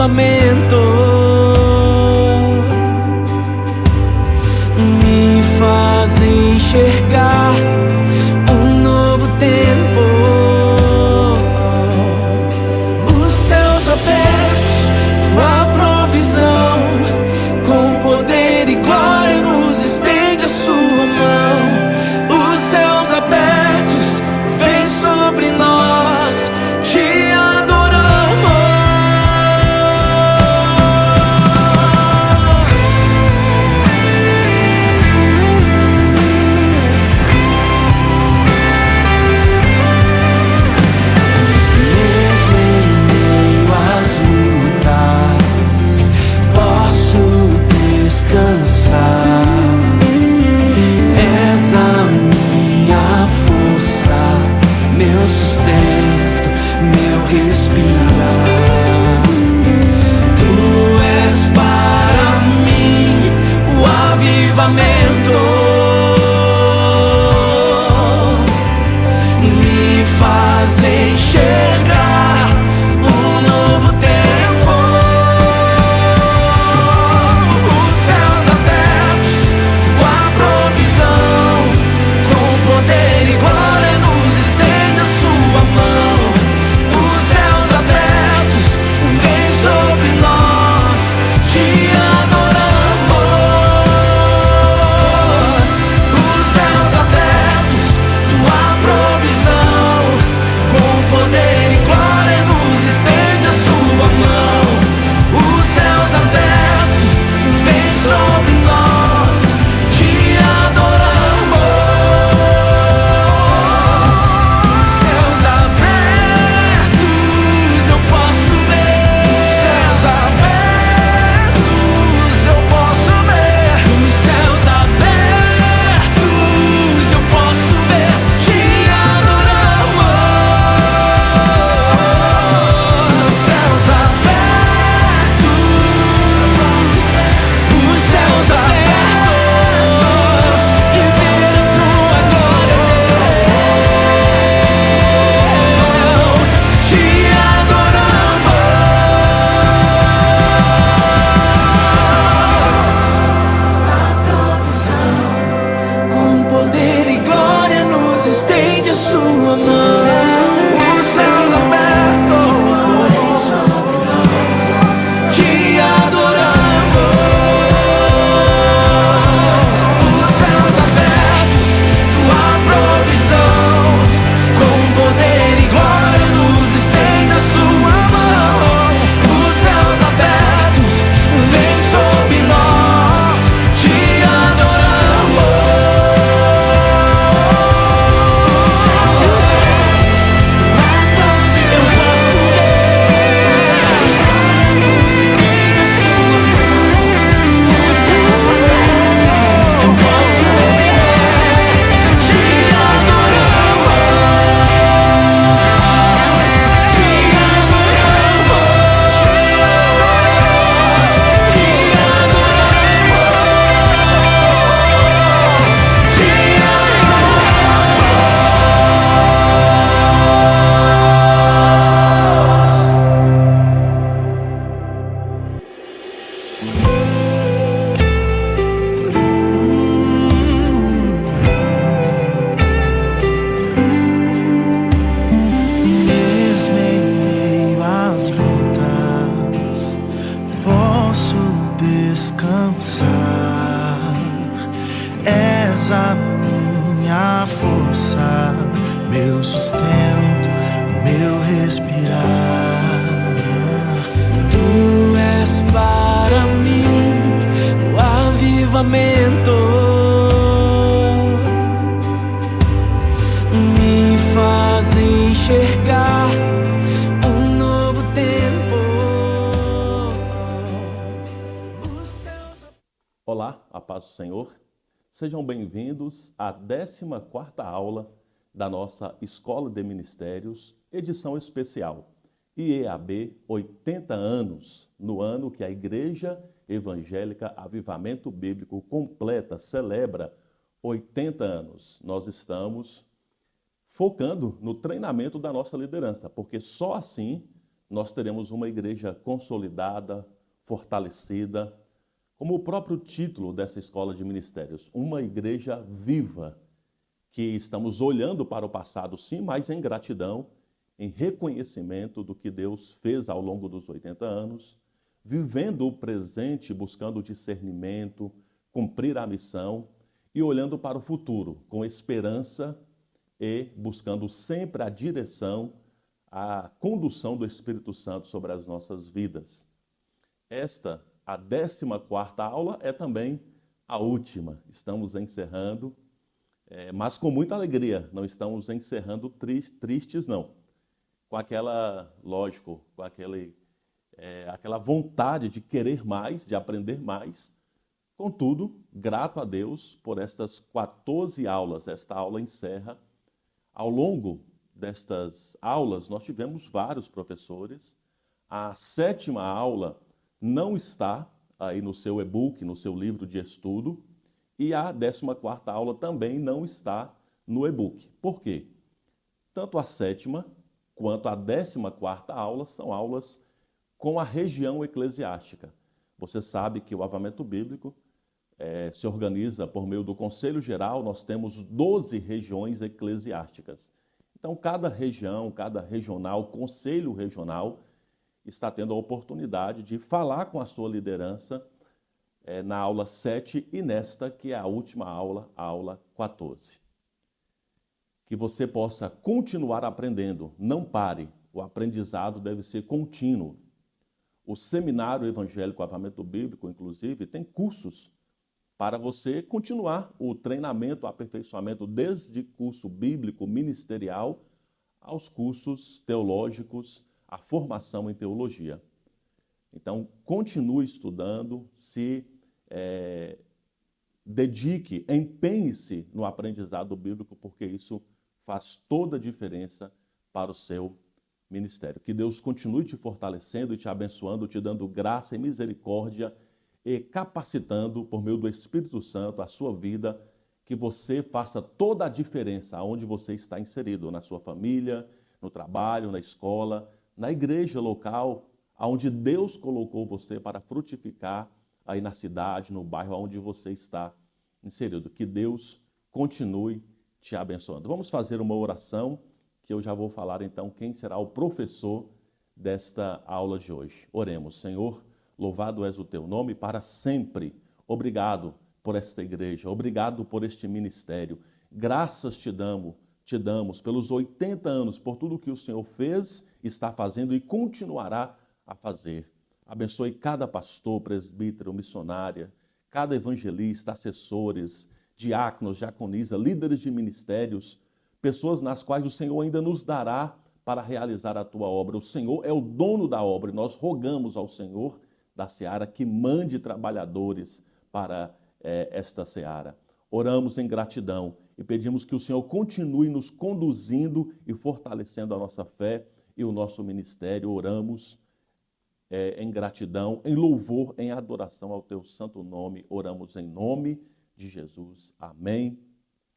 avivamento me faz enxergar um novo tempo. Os céus abertos, tua provisão, com poder e glória nos estende a sua mão. Os céus abertos, vem sobre nós, te adoramos. Mesmo em meio às lutas, posso descansar. És a minha força, meu sustento, meu respirar. Tu és para mim o avivamento, me faz enxergar um novo tempo. Os céus abertos, tua provisão, com poder e glória nos estende a sua mão. Os céus abertos, vem sobre nós, te adoramos. Os céus abertos, tua provisão, com poder e glória nos estende a sua mão. Os céus abertos, vem sobre nós, te adoramos. Os céus abertos, eu posso ver. Os céus abertos, eu posso ver. Os céus abertos, eu posso ver, te adoramos. Os céus abertos, os céus abertos, e ver a tua glória, Deus, te adoramos. A provisão, com poder e glória nos estende a sua mão. Os céus abertos, te adoramos. Os céus abertos, tua provisão, com poder e glória nos estende a sua mão. Os céus abertos, vem sobre nós, te adoramos. Eu posso ver, estende a sua mão. Os céus abertos, eu posso ver, te adoramos. Te adoramos. Te Mesmo em meio às lutas, posso descansar. És a minha força, meu sustento, meu respirar. Tu és para mim o avivamento, me faz enxergar um novo tempo. Os céus... Olá, a paz do Senhor. Sejam bem-vindos à 14ª aula da nossa Escola de Ministérios, edição especial, IEAB 80 anos, no ano que a Igreja Evangélica Avivamento Bíblico completa, celebra 80 anos. Nós estamos focando no treinamento da nossa liderança, porque só assim nós teremos uma igreja consolidada, fortalecida, como o próprio título dessa escola de ministérios, uma igreja viva, que estamos olhando para o passado, sim, mas em gratidão, em reconhecimento do que Deus fez ao longo dos 80 anos, vivendo o presente, buscando discernimento, cumprir a missão e olhando para o futuro com esperança e buscando sempre a direção, a condução do Espírito Santo sobre as nossas vidas. Esta, a 14ª aula, é também a última. Estamos encerrando, mas com muita alegria. Não estamos encerrando tristes, não. Com aquela, lógico, com aquela vontade de querer mais, de aprender mais. Contudo, grato a Deus por estas 14 aulas. Esta aula encerra. Ao longo destas aulas, nós tivemos vários professores. A 7ª aula não está aí no seu e-book, no seu livro de estudo, e a 14ª aula também não está no e-book. Por quê? Tanto a 7ª quanto a 14ª aula são aulas com a região eclesiástica. Você sabe que o Avivamento Bíblico se organiza por meio do Conselho Geral. Nós temos 12 regiões eclesiásticas. Então, cada região, cada regional, conselho regional, está tendo a oportunidade de falar com a sua liderança na aula 7 e nesta, que é a última aula, a aula 14. Que você possa continuar aprendendo, não pare, o aprendizado deve ser contínuo. O Seminário Evangélico Avivamento Bíblico, inclusive, tem cursos para você continuar o treinamento, o aperfeiçoamento, desde curso bíblico, ministerial, aos cursos teológicos, a formação em teologia. Então, continue estudando, se dedique, empenhe-se no aprendizado bíblico, porque isso faz toda a diferença para o seu ministério. Que Deus continue te fortalecendo e te abençoando, te dando graça e misericórdia e capacitando por meio do Espírito Santo a sua vida, que você faça toda a diferença aonde você está inserido, na sua família, no trabalho, na escola, na igreja local, aonde Deus colocou você para frutificar aí na cidade, no bairro onde você está inserido. Que Deus continue te abençoando. Vamos fazer uma oração, que eu já vou falar então quem será o professor desta aula de hoje. Oremos. Senhor, louvado és o teu nome para sempre. Obrigado por esta igreja, obrigado por este ministério. Graças te damos pelos 80 anos, por tudo que o Senhor fez, está fazendo e continuará a fazer. Abençoe cada pastor, presbítero, missionária, cada evangelista, assessores, diáconos, diaconisa, líderes de ministérios, pessoas nas quais o Senhor ainda nos dará para realizar a tua obra. O Senhor é o dono da obra e nós rogamos ao Senhor da seara que mande trabalhadores para esta seara. Oramos em gratidão e pedimos que o Senhor continue nos conduzindo e fortalecendo a nossa fé e o nosso ministério. Oramos em gratidão, em louvor, em adoração ao teu santo nome. Oramos em nome de Jesus. Amém.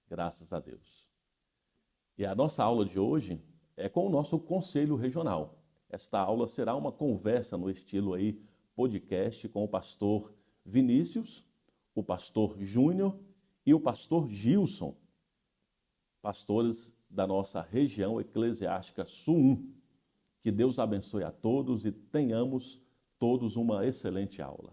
Graças a Deus. E a nossa aula de hoje é com o nosso Conselho Regional. Esta aula será uma conversa no estilo aí podcast com o pastor Vinícius, o pastor Júnior e o pastor Gilson, pastores da nossa região eclesiástica Sul 1. Que Deus abençoe a todos e tenhamos todos uma excelente aula.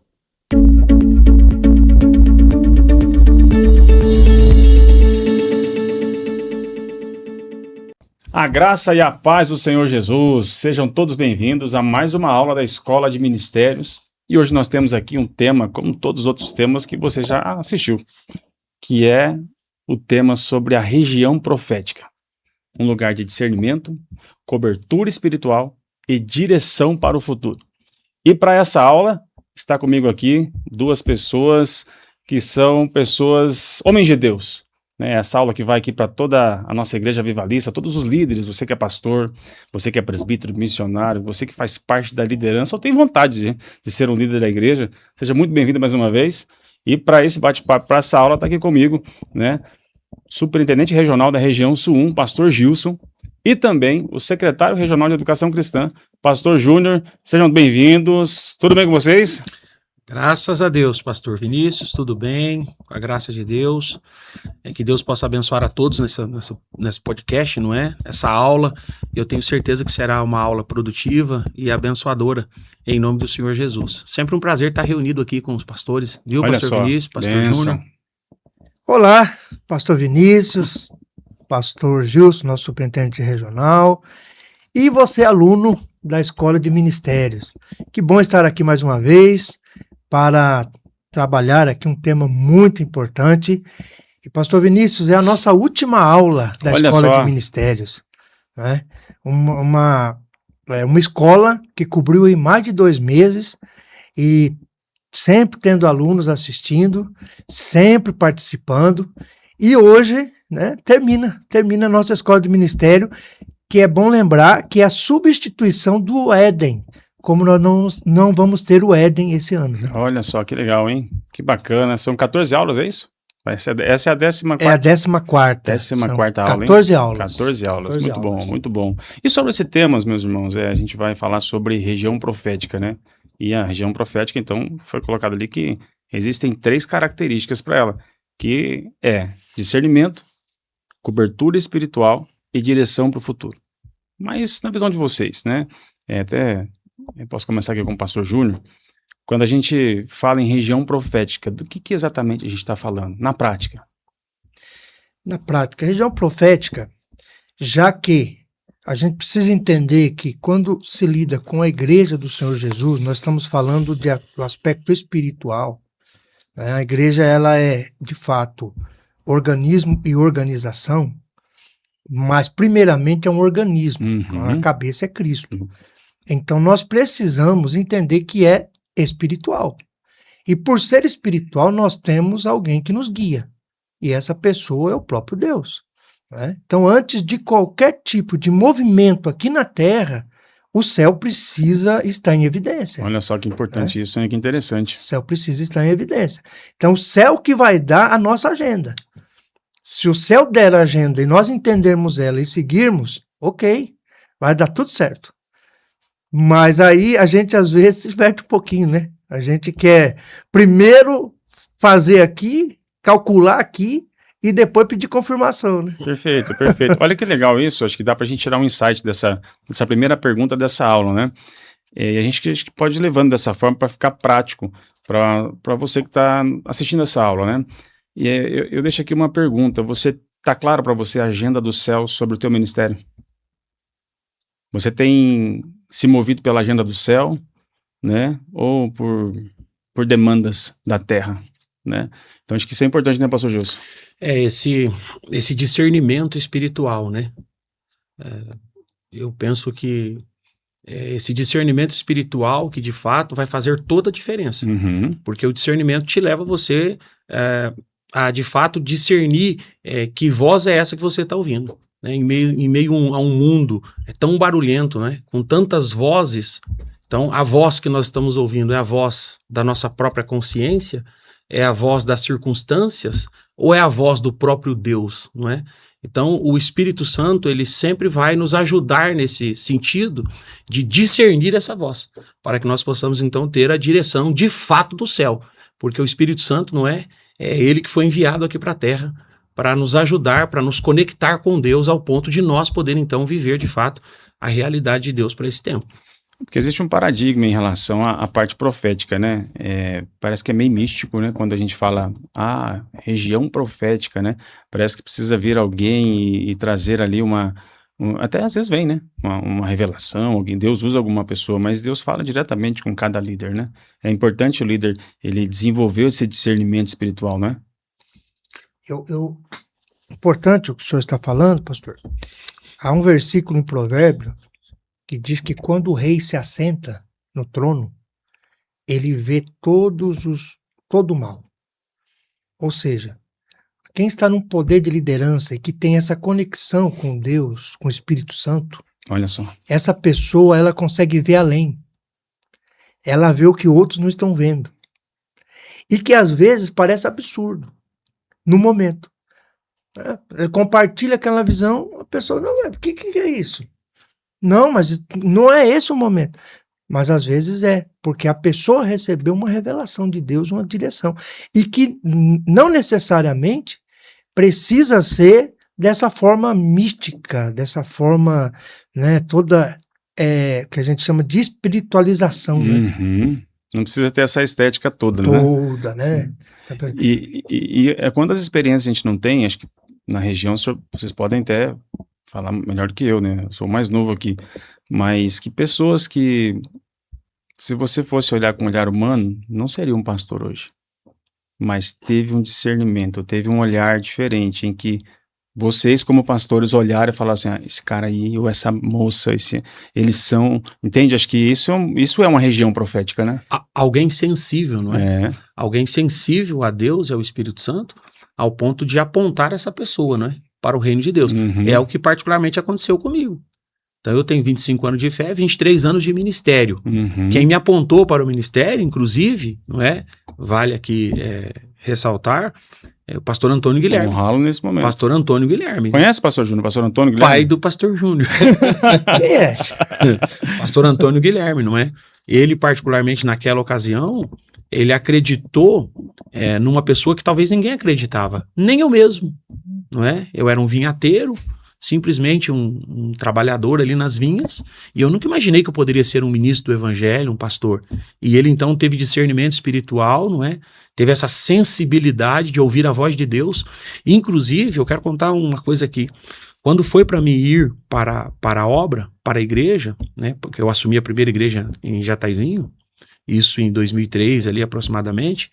A graça e a paz do Senhor Jesus, sejam todos bem-vindos a mais uma aula da Escola de Ministérios. E hoje nós temos aqui um tema, como todos os outros temas que você já assistiu, que é o tema sobre a região profética. Um lugar de discernimento, cobertura espiritual e direção para o futuro. E para essa aula, está comigo aqui duas pessoas que são pessoas, homens de Deus. Essa aula que vai aqui para toda a nossa igreja avivalista, todos os líderes, você que é pastor, você que é presbítero, missionário, você que faz parte da liderança ou tem vontade de ser um líder da igreja, seja muito bem-vindo mais uma vez. E para esse bate-papo, para essa aula, está aqui comigo, Superintendente Regional da região Sul 1, pastor Gilson, e também o secretário regional de Educação Cristã, Pastor Júnior. Sejam bem-vindos. Tudo bem com vocês? Graças a Deus, pastor Vinícius, tudo bem, com a graça de Deus, que Deus possa abençoar a todos nesse podcast, não é? Essa aula, eu tenho certeza que será uma aula produtiva e abençoadora, em nome do Senhor Jesus. Sempre um prazer estar reunido aqui com os pastores, viu, Olha pastor só, Vinícius, pastor bênção. Júnior? Olá, pastor Vinícius, pastor Gilson, nosso superintendente regional, e você, aluno da Escola de Ministérios. Que bom estar aqui mais uma vez para trabalhar aqui um tema muito importante. E pastor Vinícius, é a nossa última aula da Olha Escola só. de Ministérios, né? Uma escola que cobriu em mais de 2 meses e sempre tendo alunos assistindo, sempre participando. E hoje, né, termina a nossa Escola de Ministério, que é bom lembrar que é a substituição do Éden, como nós não vamos ter o Éden esse ano. Né? Olha só, que legal, hein? Que bacana. São 14 aulas, é isso? Essa é a 14ª. É a 14ª. 14ª aula, hein? 14 aulas. 14 aulas, 14 muito aulas. bom, muito bom. E sobre esse tema, meus irmãos, a gente vai falar sobre região profética, né? E a região profética, então, foi colocado ali que existem 3 características para ela, que é discernimento, cobertura espiritual e direção para o futuro. Mas na visão de vocês, né? Eu posso começar aqui com o pastor Júnior. Quando a gente fala em região profética, do que exatamente a gente está falando, na prática? Na prática, região profética, já que a gente precisa entender que quando se lida com a igreja do Senhor Jesus, nós estamos falando do aspecto espiritual. Né? A igreja, ela é, de fato, organismo e organização, mas primeiramente é um organismo. Uhum. A cabeça é Cristo. Então nós precisamos entender que é espiritual. E por ser espiritual, nós temos alguém que nos guia. E essa pessoa é o próprio Deus. Né? Então, antes de qualquer tipo de movimento aqui na Terra, o céu precisa estar em evidência. Olha só que importante isso, hein? Que interessante. O céu precisa estar em evidência. Então, o céu que vai dar a nossa agenda. Se o céu der a agenda e nós entendermos ela e seguirmos, ok, vai dar tudo certo. Mas aí a gente às vezes se diverte um pouquinho, né? A gente quer primeiro fazer aqui, calcular aqui e depois pedir confirmação, né? Perfeito, perfeito. Olha que legal isso, acho que dá para a gente tirar um insight dessa primeira pergunta dessa aula, né? E a gente acho que pode ir levando dessa forma para ficar prático para você que está assistindo essa aula, né? E eu deixo aqui uma pergunta, está claro para você a agenda do céu sobre o teu ministério? Você tem se movido pela agenda do céu, né? Ou por demandas da terra, né? Então acho que isso é importante, né, pastor Gilson? Esse discernimento espiritual, né? Eu penso que esse discernimento espiritual que de fato vai fazer toda a diferença. Uhum. Porque o discernimento te leva você a de fato discernir que voz é essa que você está ouvindo. Né? Em meio a um mundo tão barulhento, né? Com tantas vozes. Então, a voz que nós estamos ouvindo é a voz da nossa própria consciência? É a voz das circunstâncias? Ou é a voz do próprio Deus? Não é? Então, o Espírito Santo, ele sempre vai nos ajudar nesse sentido de discernir essa voz, para que nós possamos, então, ter a direção de fato do céu. Porque o Espírito Santo não é ele que foi enviado aqui para a Terra para nos ajudar, para nos conectar com Deus ao ponto de nós poder, então, viver, de fato, a realidade de Deus para esse tempo. Porque existe um paradigma em relação à parte profética, né? Parece que é meio místico, né? Quando a gente fala, região profética, né? Parece que precisa vir alguém e trazer ali até às vezes vem, né? Uma revelação, Deus usa alguma pessoa, mas Deus fala diretamente com cada líder, né? É importante o líder, ele desenvolver esse discernimento espiritual, né? Importante o que o senhor está falando, pastor. Há um versículo em Provérbio que diz que quando o rei se assenta no trono, ele vê todo o mal. Ou seja, quem está num poder de liderança e que tem essa conexão com Deus, com o Espírito Santo, olha só, essa pessoa, ela consegue ver além. Ela vê o que outros não estão vendo. E que às vezes parece absurdo, no momento. né? Ele compartilha aquela visão, a pessoa, não, o que é isso? Não, mas não é esse o momento. Mas às vezes é, porque a pessoa recebeu uma revelação de Deus, uma direção. E que não necessariamente precisa ser dessa forma mística, dessa forma, né, toda, que a gente chama de espiritualização, né? Uhum. Não precisa ter essa estética toda, né? Toda, né? E quantas experiências a gente não tem, acho que na região vocês podem até falar melhor do que eu, né? Eu sou o mais novo aqui. Mas que pessoas que, se você fosse olhar com um olhar humano, não seria um pastor hoje. Mas teve um discernimento, teve um olhar diferente, em que vocês, como pastores, olharam e falaram assim, esse cara aí, ou essa moça, eles são... Entende? Acho que isso é uma região profética, né? Alguém sensível, não é? Alguém sensível a Deus e ao Espírito Santo, ao ponto de apontar essa pessoa, não é? Para o reino de Deus. Uhum. É o que particularmente aconteceu comigo. Então eu tenho 25 anos de fé, 23 anos de ministério. Uhum. Quem me apontou para o ministério, inclusive, não é? Vale aqui ressaltar, é o pastor Antônio Guilherme. Honrá-lo nesse momento. Pastor Antônio Guilherme. Conhece o pastor Júnior? Pastor Antônio Guilherme? Pai do pastor Júnior. Quem é? Pastor Antônio Guilherme, não é? Ele, particularmente naquela ocasião, ele acreditou numa pessoa que talvez ninguém acreditava. Nem eu mesmo, não é? Eu era um vinhateiro, simplesmente um trabalhador ali nas vinhas, e eu nunca imaginei que eu poderia ser um ministro do evangelho, um pastor. E ele então teve discernimento espiritual, não é? Teve essa sensibilidade de ouvir a voz de Deus. Inclusive, eu quero contar uma coisa aqui. Quando foi para mim ir para a obra, para a igreja, né? Porque eu assumi a primeira igreja em Jataizinho, isso em 2003 ali aproximadamente,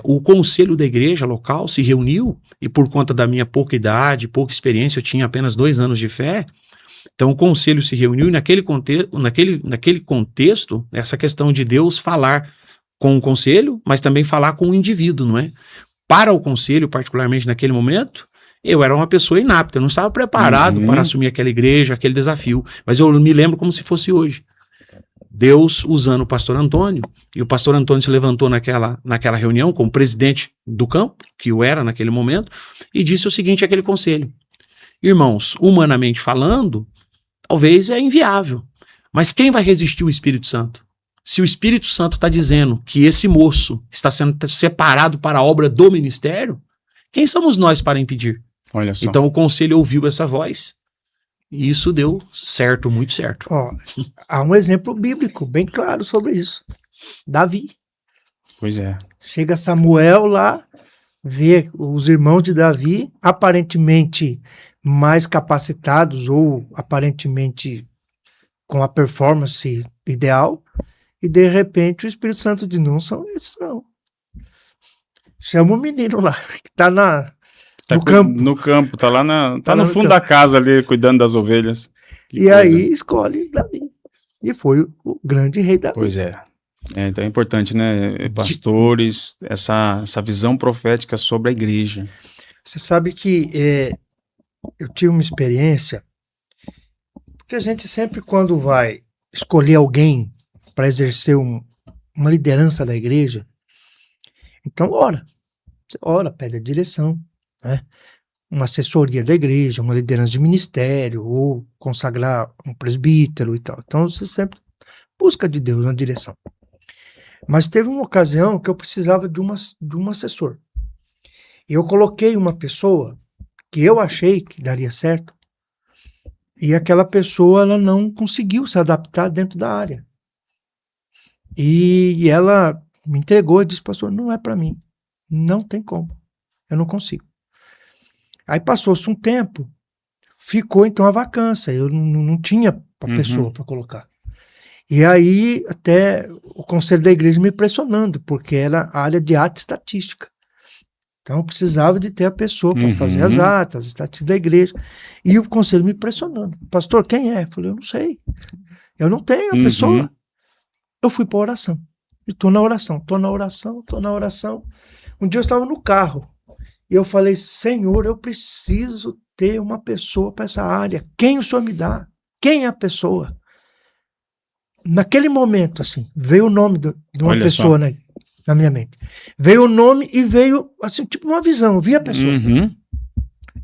o conselho da igreja local se reuniu, e por conta da minha pouca idade, pouca experiência, eu tinha apenas 2 anos de fé, então o conselho se reuniu e naquele contexto, essa questão de Deus falar com o conselho, mas também falar com o indivíduo, não é? Para o conselho, particularmente naquele momento, eu era uma pessoa inapta, eu não estava preparado para assumir aquela igreja, aquele desafio, mas eu me lembro como se fosse hoje. Deus usando o pastor Antônio, e o pastor Antônio se levantou naquela reunião como presidente do campo, que eu era naquele momento, e disse o seguinte àquele conselho: irmãos, humanamente falando, talvez é inviável, mas quem vai resistir o Espírito Santo? Se o Espírito Santo está dizendo que esse moço está sendo separado para a obra do ministério, quem somos nós para impedir? Olha só. Então o conselho ouviu essa voz, e isso deu certo, muito certo. Ó, há um exemplo bíblico bem claro sobre isso. Davi. Pois é. Chega Samuel lá, vê os irmãos de Davi, aparentemente mais capacitados ou aparentemente com a performance ideal, e de repente o Espírito Santo diz, não são esses não. Chama o menino lá, que está no campo. No campo, tá lá Tá no no fundo campo. da casa ali, cuidando das ovelhas. Que E coisa. aí escolhe Davi. E foi o grande rei Davi. Pois é. Então é importante, né, pastores, essa visão profética sobre a igreja. Você sabe que eu tive uma experiência, porque a gente sempre, quando vai escolher alguém para exercer uma liderança da igreja, então ora. Você ora, pede a direção, né? Uma assessoria da igreja, uma liderança de ministério, ou consagrar um presbítero e tal. Então você sempre busca de Deus uma direção. Mas teve uma ocasião que eu precisava de um assessor. E eu coloquei uma pessoa que eu achei que daria certo, e aquela pessoa ela não conseguiu se adaptar dentro da área. E ela me entregou e disse, pastor, não é para mim. Não tem como. Eu não consigo. Aí passou-se um tempo, ficou então a vacância. Eu não tinha a pessoa para colocar. E aí até o conselho da igreja me pressionando, porque era a área de ata e estatística. Então eu precisava de ter a pessoa para fazer as atas, as estatísticas da igreja. E o conselho me pressionando. Pastor, quem é? Eu falei, eu não sei. Eu não tenho a pessoa. Eu fui para a oração. E estou na oração. Um dia eu estava no carro. E eu falei, Senhor, eu preciso ter uma pessoa para essa área. Quem o Senhor me dá? Quem é a pessoa? Naquele momento, assim, veio o nome de uma Olha pessoa na minha mente. Veio o nome e veio, assim, tipo uma visão. Eu vi a pessoa.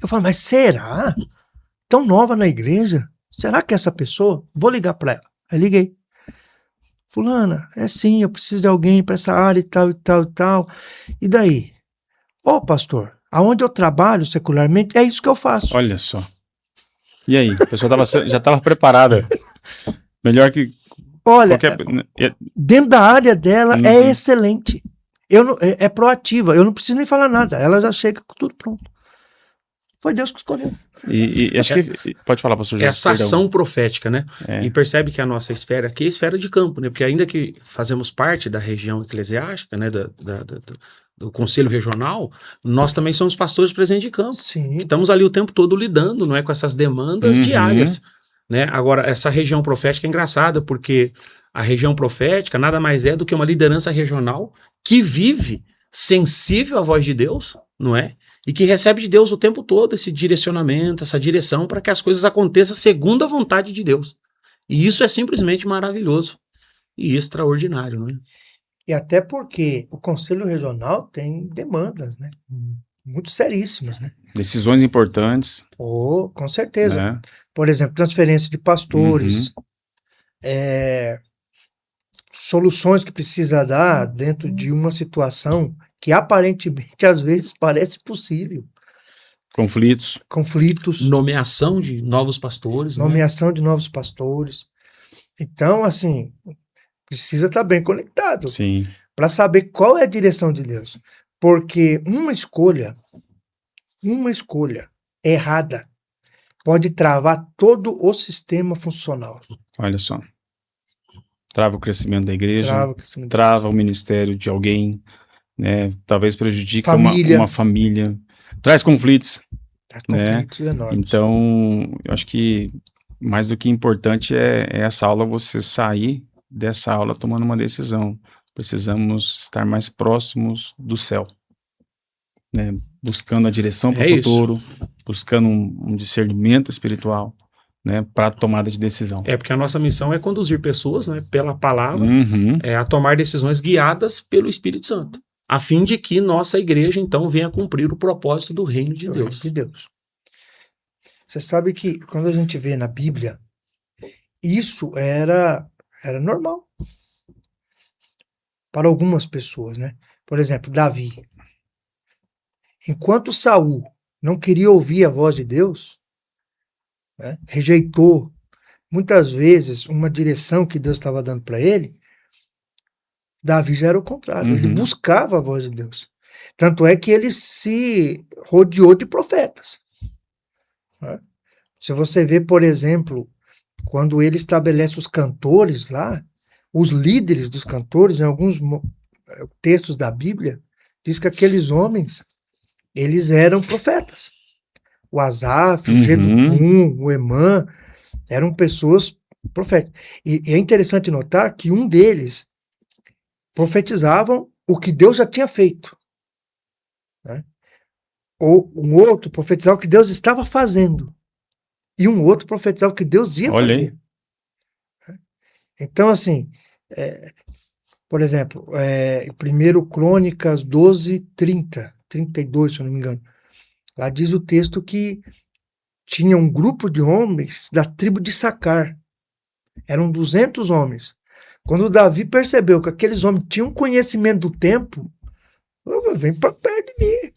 Eu falo, mas será? Tão nova na igreja? Será que é essa pessoa? Vou ligar para ela. Aí liguei. Fulana, é sim, eu preciso de alguém para essa área e tal, e tal, e tal. E daí? Ô, pastor, aonde eu trabalho secularmente, é isso que eu faço. Olha só. E aí? A pessoa já estava preparada. Melhor que Olha, qualquer... dentro da área dela Uhum. é excelente. É proativa, eu não preciso nem falar nada. Ela já chega com tudo pronto. Foi Deus que escolheu. E acho que... Pode falar, pastor José. Essa ação profética, né? É. E percebe que a nossa esfera aqui é esfera de campo, né? Porque ainda que fazemos parte da região eclesiástica, né? Do conselho regional, nós também somos pastores presentes de campo. Sim. Estamos ali o tempo todo lidando, não é, com essas demandas Uhum. diárias, né? Agora, essa região profética é engraçada, porque a região profética nada mais é do que uma liderança regional que vive sensível à voz de Deus, não é? E que recebe de Deus o tempo todo esse direcionamento, essa direção para que as coisas aconteçam segundo a vontade de Deus. E isso é simplesmente maravilhoso e extraordinário, não é? E até porque o Conselho Regional tem demandas, né? Muito seríssimas, né? Decisões importantes. Oh, com certeza. Né? Por exemplo, transferência de pastores, soluções que precisa dar dentro de uma situação que aparentemente às vezes parece possível. Conflitos. Conflitos, Nomeação de novos pastores, não é? nomeação de novos pastores. Então, assim, precisa estar bem conectado Sim. para saber qual é a direção de Deus. Porque uma escolha errada pode travar todo o sistema funcional. Olha só. Trava o crescimento da igreja. Trava o crescimento. Trava o ministério de alguém, né? Talvez prejudique Família. uma família, traz conflitos. Tá, né? conflitos enormes. Então, eu acho que mais do que importante é essa aula, você sair dessa aula tomando uma decisão. Precisamos estar mais próximos do céu, né? Buscando a direção para o É isso. futuro, buscando um discernimento espiritual, né? Para a tomada de decisão. É porque a nossa missão é conduzir pessoas, né, pela palavra, Uhum. a tomar decisões guiadas pelo Espírito Santo, a fim de que nossa igreja, então, venha cumprir o propósito do reino de Do Deus. reino de Deus. Você sabe que quando a gente vê na Bíblia, isso era normal para algumas pessoas, né? Por exemplo, Davi. Enquanto Saul não queria ouvir a voz de Deus, né, rejeitou muitas vezes uma direção que Deus estava dando para ele, Davi já era o contrário, ele Uhum. buscava a voz de Deus. Tanto é que ele se rodeou de profetas. Né? Se você vê, por exemplo, quando ele estabelece os cantores lá, os líderes dos cantores, em alguns textos da Bíblia, diz que aqueles homens, eles eram profetas. O Asaf, o Uhum. Gedutum, o Emã, eram pessoas proféticas. E é interessante notar que um deles profetizavam o que Deus já tinha feito. Né? Ou um outro profetizava o que Deus estava fazendo. E um outro profetizava o que Deus ia Olha fazer. Então, assim, por exemplo, 1 Crônicas 12, 32, se eu não me engano. Lá diz o texto que tinha um grupo de homens da tribo de Sacar. Eram 200 homens. Quando Davi percebeu que aqueles homens tinham conhecimento do tempo, vem para perto de mim.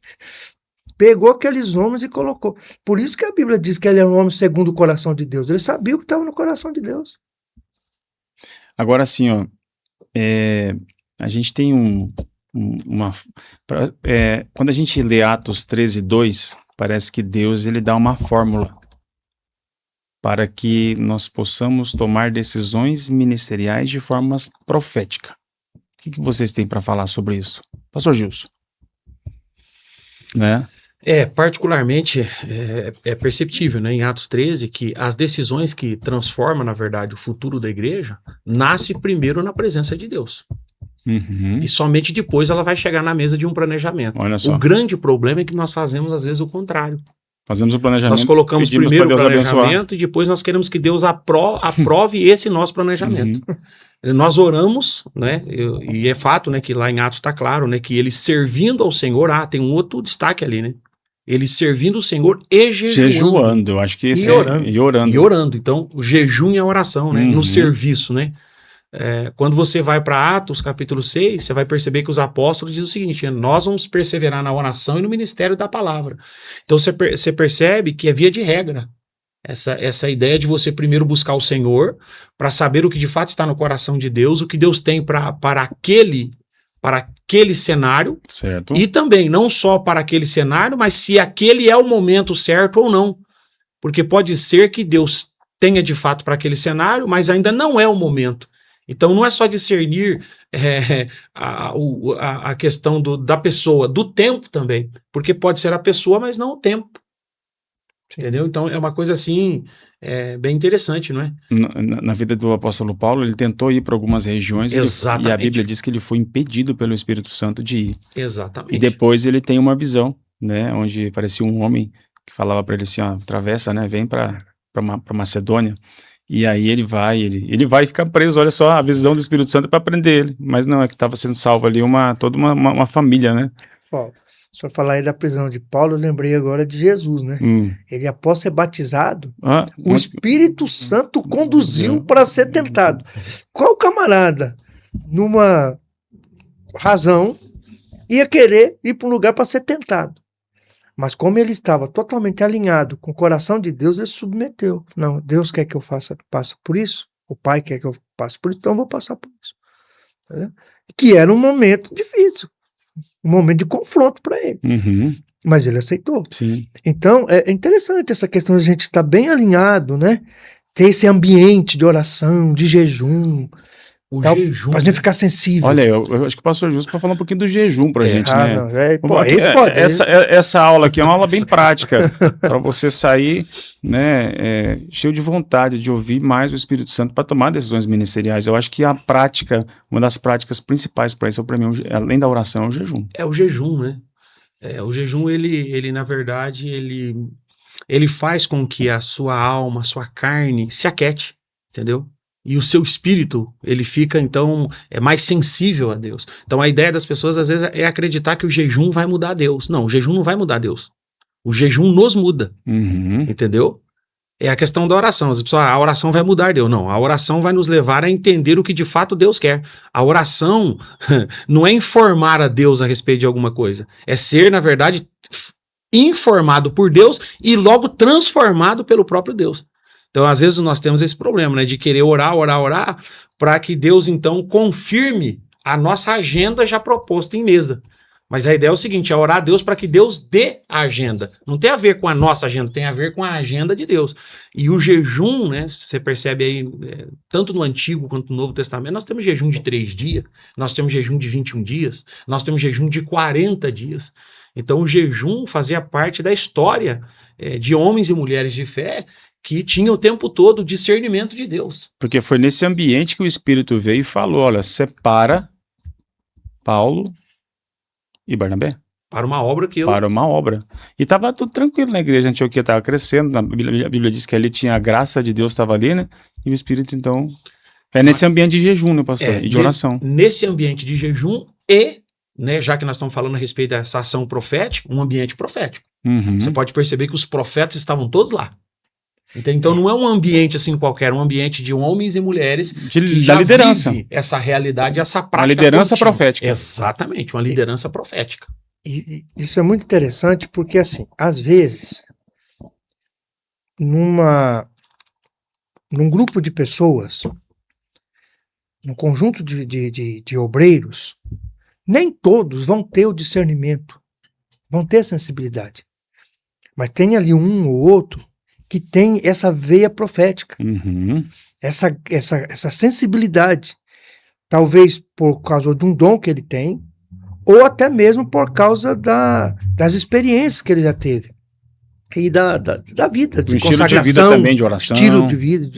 Pegou aqueles homens e colocou. Por isso que a Bíblia diz que ele era um homem segundo o coração de Deus. Ele sabia o que estava no coração de Deus. Agora, assim, ó, a gente tem quando a gente lê Atos 13:2, parece que Deus ele dá uma fórmula para que nós possamos tomar decisões ministeriais de forma profética. O que vocês têm para falar sobre isso? Pastor Gilson. Né? Particularmente, é perceptível, né, em Atos 13, que as decisões que transformam, na verdade, o futuro da igreja, nasce primeiro na presença de Deus. Uhum. E somente depois ela vai chegar na mesa de um planejamento. Olha só. O grande problema é que nós fazemos, às vezes, o contrário. Fazemos o planejamento. Nós colocamos pedimos primeiro o para Deus planejamento abençoar. e depois nós queremos que Deus aprove esse nosso planejamento. Nós oramos, né? E é fato, né, que lá em Atos está claro, né, que eles servindo ao Senhor, tem um outro destaque ali, né? ele servindo o Senhor e jejuando. Jejuando, eu acho que esse E orando. E orando. E orando. Então, o jejum e a oração, né? Uhum. No serviço, né? Quando você vai para Atos, capítulo 6, você vai perceber que os apóstolos dizem o seguinte: nós vamos perseverar na oração e no ministério da palavra. Então, você percebe que é via de regra. Essa ideia de você primeiro buscar o Senhor para saber o que de fato está no coração de Deus, o que Deus tem para aquele cenário, Certo. e também não só para aquele cenário, mas se aquele é o momento certo ou não. Porque pode ser que Deus tenha de fato para aquele cenário, mas ainda não é o momento. Então não é só discernir a questão da pessoa, do tempo também, porque pode ser a pessoa, mas não o tempo. Entendeu? Então é uma coisa assim, bem interessante, não é? Na vida do apóstolo Paulo, ele tentou ir para algumas regiões Exatamente. e a Bíblia diz que ele foi impedido pelo Espírito Santo de ir. Exatamente. E depois ele tem uma visão, né, onde parecia um homem que falava para ele assim, ó, atravessa, né, vem para Macedônia. E aí ele vai ficar preso, olha só, a visão do Espírito Santo para prender ele. Mas não, é que estava sendo salvo ali toda uma família, né? Ó, se eu falar aí da prisão de Paulo, eu lembrei agora de Jesus, né? Ele, após ser batizado, o Espírito Santo conduziu para ser tentado. Qual camarada, numa razão, ia querer ir para um lugar para ser tentado? Mas como ele estava totalmente alinhado com o coração de Deus, ele se submeteu. Não, Deus quer que eu passe por isso. O Pai quer que eu passe por isso, então eu vou passar por isso. Entendeu? Que era um momento difícil. Um momento de confronto para ele. Uhum. Mas ele aceitou. Sim. Então, é interessante essa questão de a gente estar bem alinhado, né? Ter esse ambiente de oração, de jejum. O tal, jejum. pra gente ficar sensível. Olha, eu acho que o pastor Justo para falar um pouquinho do jejum pra gente, né? Não, pode. Essa aula aqui é uma aula bem prática, para você sair, né, cheio de vontade de ouvir mais o Espírito Santo para tomar decisões ministeriais. Eu acho que uma das práticas principais para isso, para mim, além da oração, é o jejum. É o jejum, né? O jejum, ele na verdade, ele faz com que a sua alma, a sua carne se aquete, entendeu? E o seu espírito, ele fica, então, mais sensível a Deus. Então, a ideia das pessoas, às vezes, é acreditar que o jejum vai mudar Deus. Não, o jejum não vai mudar Deus. O jejum nos muda, entendeu? É a questão da oração. As pessoas, a oração vai mudar Deus. Não, a oração vai nos levar a entender o que de fato Deus quer. A oração não é informar a Deus a respeito de alguma coisa. É ser, na verdade, informado por Deus e logo transformado pelo próprio Deus. Então, às vezes, nós temos esse problema, né, de querer orar, para que Deus, então, confirme a nossa agenda já proposta em mesa. Mas a ideia é o seguinte, é orar a Deus para que Deus dê a agenda. Não tem a ver com a nossa agenda, tem a ver com a agenda de Deus. E o jejum, né, você percebe aí, tanto no Antigo quanto no Novo Testamento, nós temos jejum de 3 dias, nós temos jejum de 21 dias, nós temos jejum de 40 dias. Então, o jejum fazia parte da história de homens e mulheres de fé que tinha o tempo todo o discernimento de Deus. Porque foi nesse ambiente que o Espírito veio e falou, olha, separa Paulo e Barnabé. Para uma obra que eu... Para uma obra. E estava tudo tranquilo na igreja, a Antioquia estava crescendo, a Bíblia diz que ali tinha a graça de Deus, estava ali, né? E o Espírito, então... É nesse ambiente de jejum, né, pastor? E de oração. Nesse ambiente de jejum e, né, já que nós estamos falando a respeito dessa ação profética, um ambiente profético. Você pode perceber que os profetas estavam todos lá. Então não é um ambiente assim qualquer, é um ambiente de homens e mulheres que já liderança. vive essa realidade, essa prática. Uma liderança contínua. profética. Exatamente, uma liderança profética. E isso é muito interessante porque, assim, às vezes, num grupo de pessoas, num conjunto de obreiros, nem todos vão ter o discernimento, vão ter a sensibilidade. Mas tem ali um ou outro que tem essa veia profética, essa sensibilidade, talvez por causa de um dom que ele tem, ou até mesmo por causa das experiências que ele já teve, e da vida, de estilo consagração, de vida também, de oração. Estilo de vida.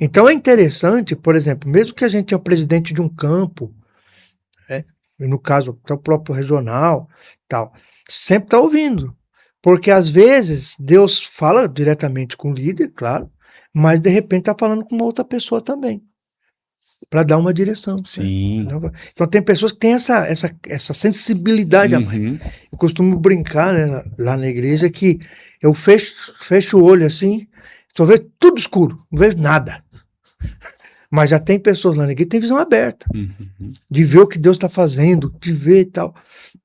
Então é interessante, por exemplo, mesmo que a gente é o presidente de um campo, né, e no caso, o próprio regional, tal, sempre está ouvindo. Porque às vezes Deus fala diretamente com o líder, claro, mas de repente está falando com uma outra pessoa também. para dar uma direção. Sim. Né? Então tem pessoas que têm essa sensibilidade a mais. Uhum. Eu costumo brincar, né, lá na igreja, que eu fecho o olho assim, só vejo tudo escuro, não vejo nada. Mas já tem pessoas lá na igreja que têm visão aberta, Uhum. de ver o que Deus está fazendo, de ver e tal.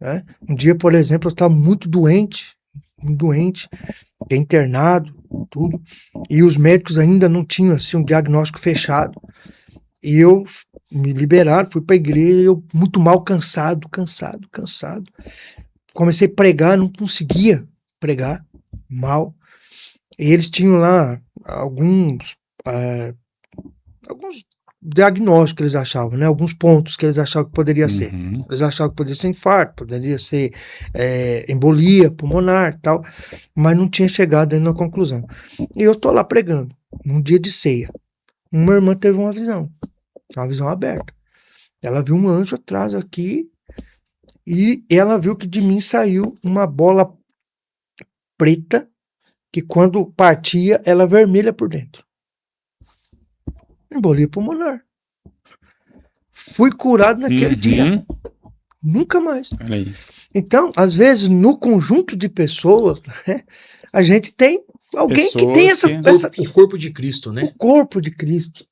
Né? Um dia, por exemplo, eu estava muito doente, fiquei internado, tudo, e os médicos ainda não tinham assim, um diagnóstico fechado. E eu me liberaram, fui para a igreja, eu muito mal, cansado. Comecei a pregar, não conseguia pregar, mal. E eles tinham lá alguns diagnósticos que eles achavam, né? Alguns pontos que eles achavam que poderia ser. Uhum. Eles achavam que poderia ser infarto, poderia ser embolia pulmonar e tal, mas não tinha chegado ainda na conclusão. E eu tô lá pregando, num dia de ceia. Uma irmã teve uma visão aberta. Ela viu um anjo atrás aqui e ela viu que de mim saiu uma bola preta que quando partia, ela vermelha por dentro. Embolia pulmonar. Fui curado naquele dia. Nunca mais. Olha aí. Então, às vezes, no conjunto de pessoas, né, a gente tem alguém que tem Pessoas O corpo de Cristo, né? o corpo de Cristo.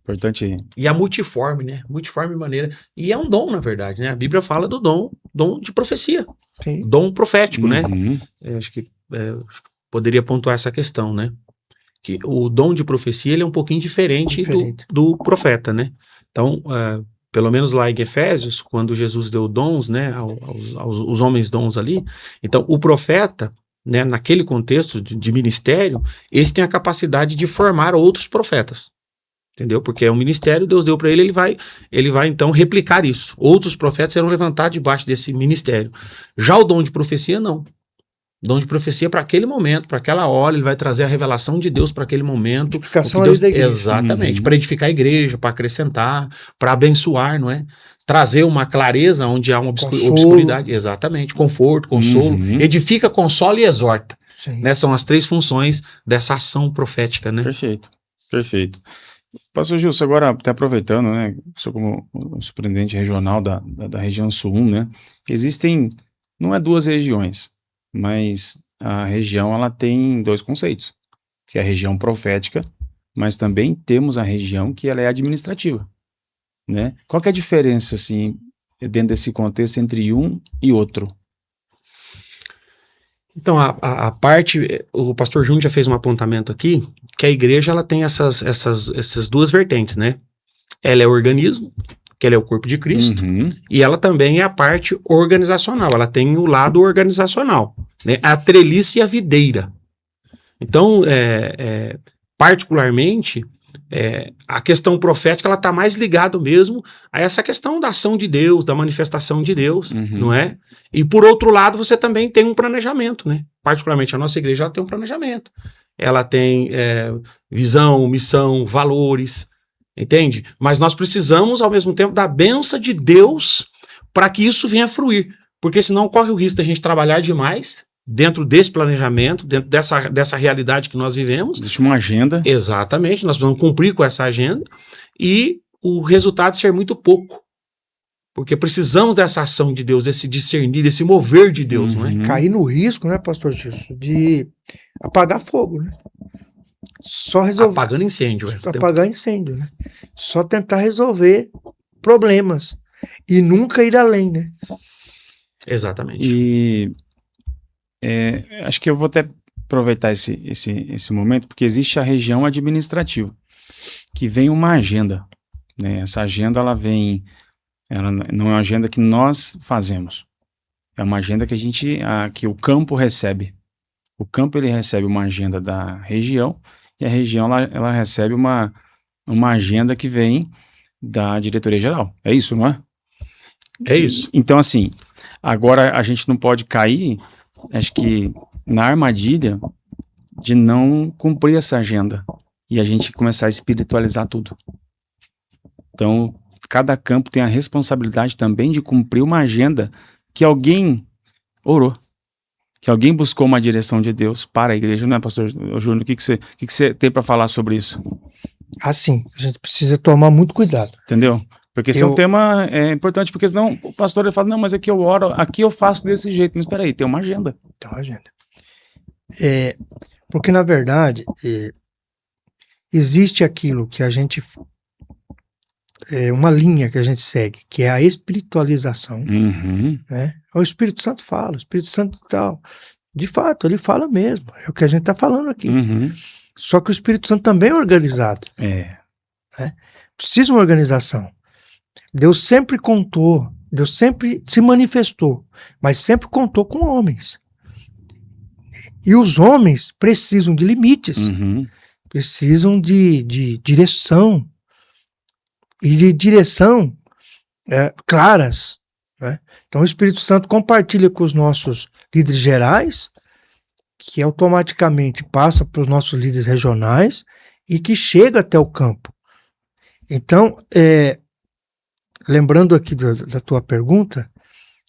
Importante. E a multiforme, né? Multiforme maneira. E é um dom, na verdade, né? A Bíblia fala do dom de profecia. Sim. Dom profético, né? Uhum. Acho que poderia pontuar essa questão, né? Que o dom de profecia ele é um pouquinho diferente. Do profeta, né? Então, pelo menos lá em Efésios, quando Jesus deu dons, né, aos homens dons ali, então o profeta, né, naquele contexto de ministério, eles têm a capacidade de formar outros profetas. Entendeu? Porque é um ministério, Deus deu para ele vai então replicar isso. Outros profetas serão levantados debaixo desse ministério. Já o dom de profecia, não. O dom de profecia para aquele momento, para aquela hora, ele vai trazer a revelação de Deus para aquele momento. Edificação Deus, da igreja. exatamente, para edificar a igreja, para acrescentar, para abençoar, não é? Trazer uma clareza onde há uma obscuridade. Exatamente, conforto, consolo. Edifica, consola e exorta. Né? São as três funções dessa ação profética, né? Perfeito. Pastor Gilson, agora até aproveitando, né, sou como o superintendente regional da região sul 1, né, existem, não é duas regiões, mas a região ela tem dois conceitos, que é a região profética, mas também temos a região que ela é administrativa, né? Qual que é a diferença, assim, dentro desse contexto entre um e outro? Então, a parte, o pastor Júnior já fez um apontamento aqui, que a igreja ela tem essas duas vertentes, né? Ela é organismo, que ela é o corpo de Cristo, e ela também é a parte organizacional, ela tem o lado organizacional, né? A treliça e a videira. Então, particularmente, a questão profética ela está mais ligada mesmo a essa questão da ação de Deus, da manifestação de Deus, não é? E por outro lado, você também tem um planejamento, né? Particularmente a nossa igreja ela tem um planejamento. Ela tem visão, missão, valores, entende? Mas nós precisamos, ao mesmo tempo, da bênção de Deus para que isso venha a fruir. Porque senão corre o risco da gente trabalhar demais dentro desse planejamento, dentro dessa realidade que nós vivemos. Existe uma agenda. Exatamente, nós precisamos cumprir com essa agenda e o resultado ser muito pouco. Porque precisamos dessa ação de Deus, desse discernir, desse mover de Deus, não é? Cair no risco, né, pastor Gilson, de apagar fogo, né? Só resolver. Apagando incêndio. Apagar incêndio, né? Só tentar resolver problemas e nunca ir além, né? Exatamente. E acho que eu vou até aproveitar esse momento, porque existe a região administrativa, que vem uma agenda, né? Essa agenda, ela não é uma agenda que nós fazemos, é uma agenda que o campo recebe. O campo, ele recebe uma agenda da região, e a região, ela recebe uma agenda que vem da diretoria geral. É isso, não é? É isso. Então, assim, agora a gente não pode cair, acho que, na armadilha de não cumprir essa agenda e a gente começar a espiritualizar tudo. Então, cada campo tem a responsabilidade também de cumprir uma agenda que alguém orou, que alguém buscou uma direção de Deus para a igreja, não é, pastor Júnior? O que você tem para falar sobre isso? Assim, a gente precisa tomar muito cuidado. Entendeu? Porque esse é um Eu- tema importante, porque senão o pastor ele fala, não, mas aqui eu oro, aqui eu faço desse jeito. Mas espera aí, tem uma agenda. Então, agenda. Porque, na verdade, existe aquilo que a gente. Uma linha que a gente segue, que é a espiritualização. Uhum. Né? O Espírito Santo fala, o Espírito Santo tal. De fato, ele fala mesmo. É o que a gente está falando aqui. Uhum. Só que o Espírito Santo também é organizado. Precisa de uma organização. Deus sempre contou, Deus sempre se manifestou, mas sempre contou com homens. E os homens precisam de limites, Uhum. precisam de direção, e de direção claras. Né? Então o Espírito Santo compartilha com os nossos líderes gerais, que automaticamente passa para os nossos líderes regionais e que chega até o campo. Então, lembrando aqui da tua pergunta,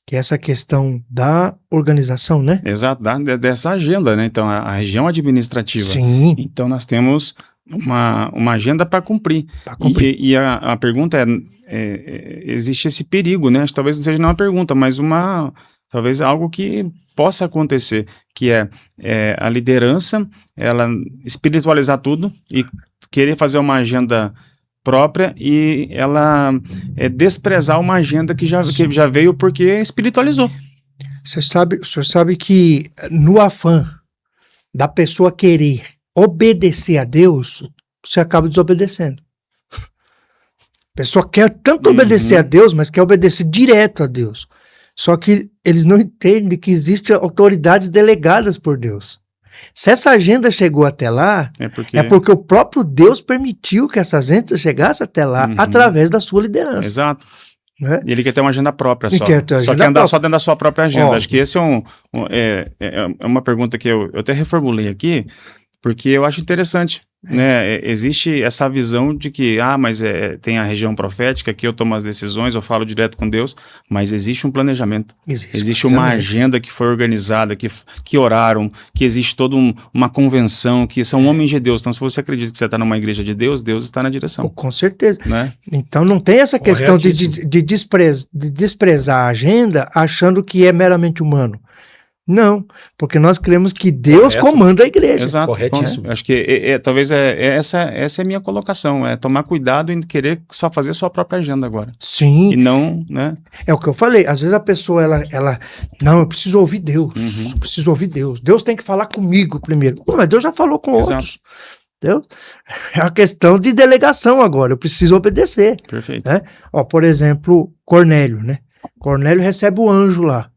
que é essa questão da organização, né? Exato, dessa agenda, né? Então, a região administrativa. Sim, Então, nós temos uma agenda para cumprir. para cumprir. E a pergunta existe esse perigo, né? Acho que talvez não seja nem uma pergunta, mas talvez algo que possa acontecer, que é a liderança, ela espiritualizar tudo e querer fazer uma agenda própria e ela desprezar uma agenda que já veio porque espiritualizou. O senhor sabe que no afã da pessoa querer obedecer a Deus, você acaba desobedecendo. A pessoa quer tanto obedecer a Deus, mas quer obedecer direto a Deus. Só que eles não entendem que existem autoridades delegadas por Deus. Se essa agenda chegou até lá, é porque o próprio Deus permitiu que essa agenda chegasse até lá através da sua liderança. Exato. Né? E ele quer ter uma agenda própria só. Só quer andar só dentro da sua própria agenda. Ó, Acho que esse é uma pergunta que eu até reformulei aqui, porque eu acho interessante. Né? Existe essa visão de que, mas tem a região profética, que eu tomo as decisões, eu falo direto com Deus, mas existe um planejamento. Existe uma agenda que foi organizada, que oraram, que existe toda uma convenção, que são homens de Deus. Então, se você acredita que você está numa igreja de Deus, Deus está na direção. Com certeza. Né? Então não tem essa questão de desprezar a agenda achando que é meramente humano. Não, porque nós cremos que Deus comanda a igreja. Exato. Corretíssimo. Acho que talvez essa é a minha colocação, é tomar cuidado em querer só fazer sua própria agenda agora. Sim. E não, né? É o que eu falei, às vezes a pessoa, não, eu preciso ouvir Deus, eu preciso ouvir Deus. Deus tem que falar comigo primeiro. Mas Deus já falou com outros. Deus, é uma questão de delegação agora, eu preciso obedecer. Perfeito. Né? Por exemplo, Cornélio, né? Cornélio recebe o anjo lá.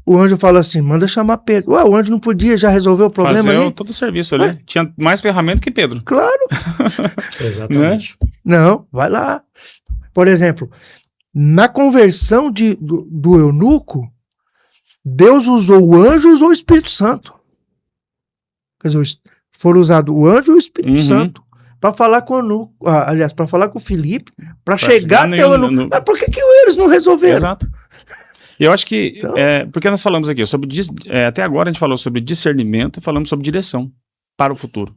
O anjo fala assim, manda chamar Pedro. O anjo não podia já resolver o problema fazer ali? todo o serviço ali. Tinha mais ferramenta que Pedro. Claro. Exatamente. Não, vai lá. Por exemplo, na conversão do eunuco, Deus usou o anjo e usou o Espírito Santo. Quer dizer, foram usados o anjo e o Espírito Santo para falar com o eunuco, aliás, para falar com o Filipe, para chegar até o eunuco. Mas por que eles não resolveram? Exato. Eu acho que, porque nós falamos aqui, até agora a gente falou sobre discernimento e falamos sobre direção para o futuro.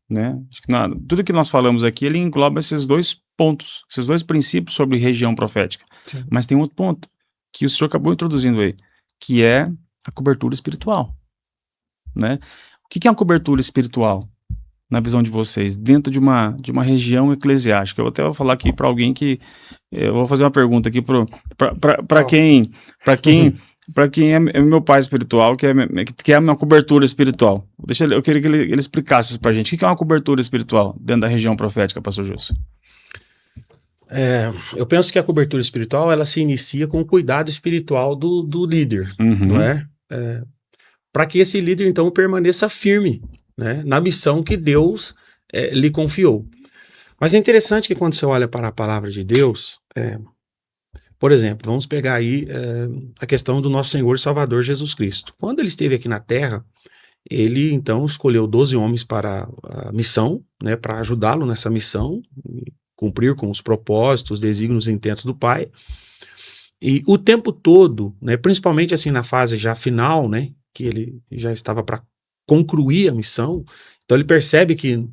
Né? Acho que tudo que nós falamos aqui, ele engloba esses dois pontos, esses dois princípios sobre região profética. Sim. Mas tem outro ponto, que o senhor acabou introduzindo aí, que é a cobertura espiritual. Né? O que é uma cobertura espiritual, na visão de vocês, dentro de uma região eclesiástica? Eu até vou falar aqui para alguém que... Eu vou fazer uma pergunta aqui para quem é meu pai espiritual, que é uma cobertura espiritual. Eu queria que ele explicasse isso para a gente. O que é uma cobertura espiritual dentro da região profética, pastor Gilson? Eu penso que a cobertura espiritual, ela se inicia com o cuidado espiritual do líder, não é? Para que esse líder, então, permaneça firme, né, na missão que Deus lhe confiou. Mas é interessante que quando você olha para a palavra de Deus, por exemplo, vamos pegar aí a questão do nosso Senhor e Salvador Jesus Cristo. Quando ele esteve aqui na Terra, ele então escolheu 12 homens para a missão, né, para ajudá-lo nessa missão, cumprir com os propósitos, desígnios e intentos do Pai. E o tempo todo, né, principalmente assim na fase já final, né, que ele já estava para concluir a missão, então ele percebe que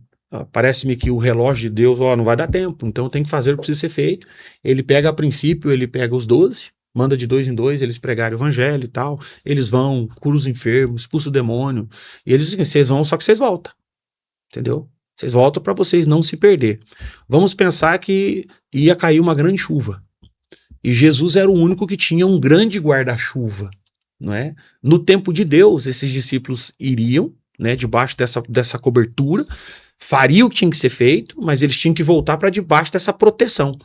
parece-me que o relógio de Deus, não vai dar tempo, então eu tenho que fazer o que precisa ser feito. Ele pega, a princípio, ele pega os 12, manda de 2 em 2 eles pregarem o evangelho e tal, eles vão, curam os enfermos, expulsam o demônio, e eles dizem, vocês vão, só que vocês voltam, entendeu? Vocês voltam para vocês não se perder. Vamos pensar que ia cair uma grande chuva, e Jesus era o único que tinha um grande guarda-chuva, não é? No tempo de Deus, esses discípulos iriam, né, debaixo dessa cobertura, fariam o que tinha que ser feito, mas eles tinham que voltar para debaixo dessa proteção,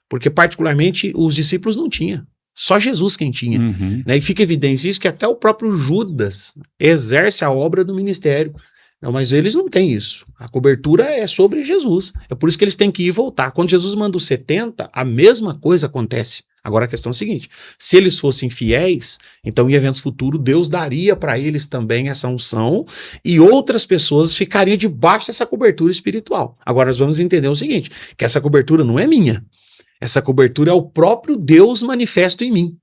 porque particularmente os discípulos não tinham, só Jesus quem tinha, né? E fica evidente isso que até o próprio Judas exerce a obra do ministério. Não, mas eles não têm isso. A cobertura é sobre Jesus. É por isso que eles têm que ir e voltar. Quando Jesus manda os 70, a mesma coisa acontece. Agora a questão é a seguinte, se eles fossem fiéis, então em eventos futuros Deus daria para eles também essa unção e outras pessoas ficariam debaixo dessa cobertura espiritual. Agora nós vamos entender o seguinte, que essa cobertura não é minha, essa cobertura é o próprio Deus manifesto em mim.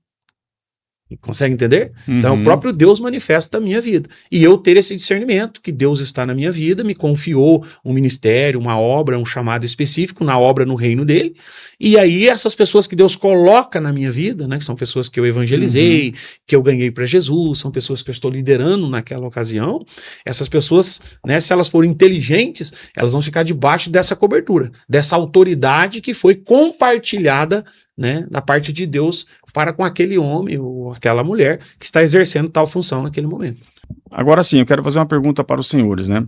Consegue entender? Então, o próprio Deus manifesta a minha vida. E eu ter esse discernimento, que Deus está na minha vida, me confiou um ministério, uma obra, um chamado específico, na obra no reino dele. E aí, essas pessoas que Deus coloca na minha vida, né, que são pessoas que eu evangelizei, que eu ganhei para Jesus, são pessoas que eu estou liderando naquela ocasião, essas pessoas, né, se elas forem inteligentes, elas vão ficar debaixo dessa cobertura, dessa autoridade que foi compartilhada, né, da parte de Deus para com aquele homem ou aquela mulher que está exercendo tal função naquele momento. Agora sim, eu quero fazer uma pergunta para os senhores, né?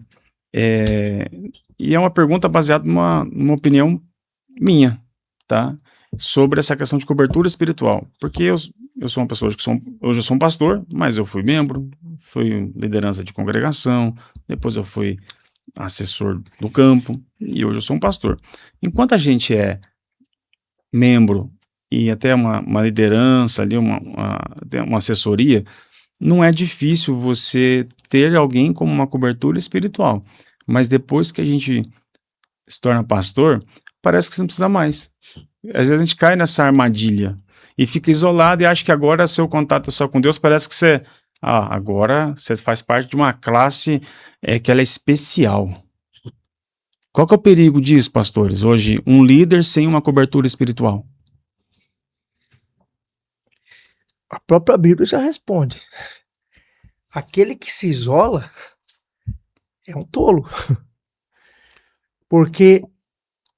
E é uma pergunta baseada numa opinião minha, tá? Sobre essa questão de cobertura espiritual. Porque eu sou uma pessoa hoje eu sou um pastor, mas eu fui membro, fui liderança de congregação, depois eu fui assessor do campo e hoje eu sou um pastor. Enquanto a gente é membro e até uma liderança ali, uma assessoria, não é difícil você ter alguém como uma cobertura espiritual. Mas depois que a gente se torna pastor, parece que você não precisa mais. Às vezes a gente cai nessa armadilha e fica isolado e acha que agora seu contato é só com Deus, parece que você... agora você faz parte de uma classe que ela é especial. Qual que é o perigo disso, pastores? Hoje, um líder sem uma cobertura espiritual. A própria Bíblia já responde. Aquele que se isola é um tolo. Porque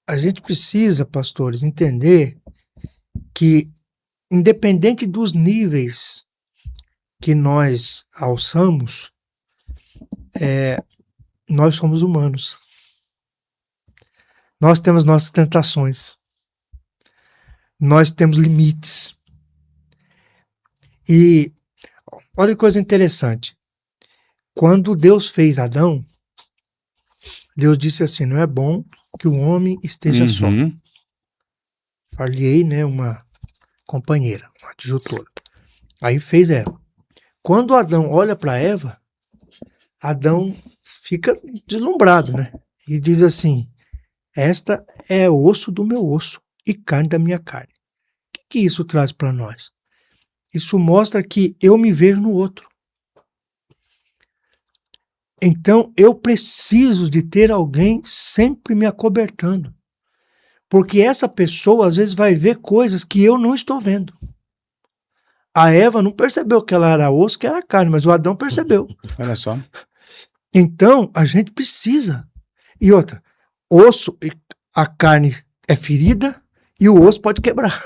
a gente precisa, pastores, entender que, independente dos níveis que nós alçamos, nós somos humanos. Nós temos nossas tentações. Nós temos limites. E olha que coisa interessante. Quando Deus fez Adão, Deus disse assim, não é bom que o homem esteja só. Far-lhe-ei, né, uma companheira, uma adjutora. Aí fez Eva. Quando Adão olha para Eva, Adão fica deslumbrado, né? E diz assim, esta é osso do meu osso e carne da minha carne. O que isso traz para nós? Isso mostra que eu me vejo no outro. Então, eu preciso de ter alguém sempre me acobertando. Porque essa pessoa, às vezes, vai ver coisas que eu não estou vendo. A Eva não percebeu que ela era osso, que era carne, mas o Adão percebeu. Olha só. Então, a gente precisa. E outra, osso, a carne é ferida e o osso pode quebrar.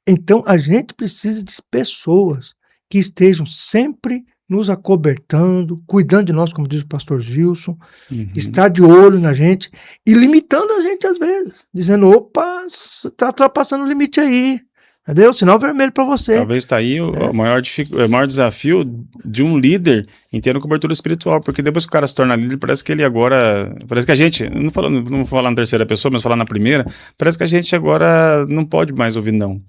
Então, a gente precisa de pessoas que estejam sempre nos acobertando, cuidando de nós, como diz o pastor Gilson, está de olho na gente e limitando a gente às vezes, dizendo, opa, você está ultrapassando o limite aí, entendeu? Sinal vermelho para você. Talvez está aí o maior desafio de um líder em ter uma cobertura espiritual, porque depois que o cara se torna líder, parece que ele agora, parece que a gente, não vou falar na terceira pessoa, mas falar na primeira, parece que a gente agora não pode mais ouvir não.